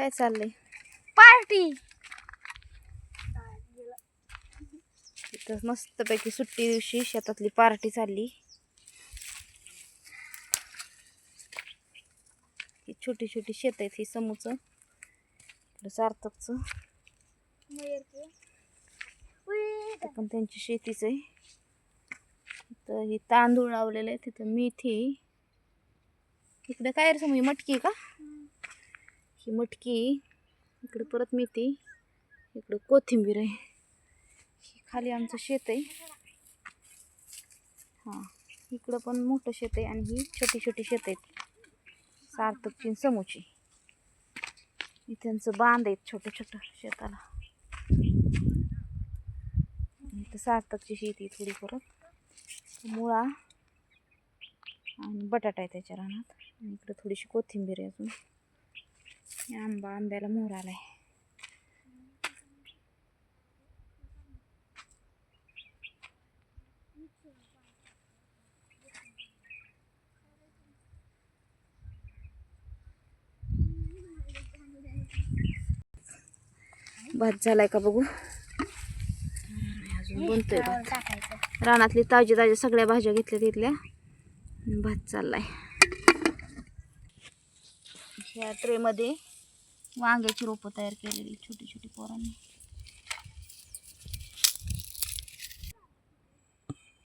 काय चाललंय? पार्टी. इथं मस्तपैकी सुट्टी दिवशी शेतातली पार्टी चालली. ही छोटी छोटी शेत आहेत, ही समूचं सार्थकचं पण त्यांची शेतीच आहे. तर ही तांदूळ लावलेले आहे, तिथं मेथी. इकडे काय रे समू, ही मटकी का? ही मटकी, इकडे परत मेथी, इकडे कोथिंबीर आहे. ही खाली आमचं शेत आहे. हां, इकडं पण मोठं शेत आहे आणि ही छोटी छोटी शेत आहेत सार्थकची समूची. त्यांचं बांध आहेत छोटं छोटं शेताला. इथं सार्थकची शेती थोडी परत मुळा आणि बटाटा आहे त्याच्या रानात. आणि इकडे थोडीशी कोथिंबीर आहे अजून. आंब्याला मोहर आलाय. भात झालाय का बघू. अजून बनतोय भात. रानातली ताजी ताजी सगळ्या भाज्या घेतल्या तिथल्या. भात चाललाय. ह्या ट्रे मध्ये वांग्याची रोपं तयार केलेली छोटी छोटी पोरांनी.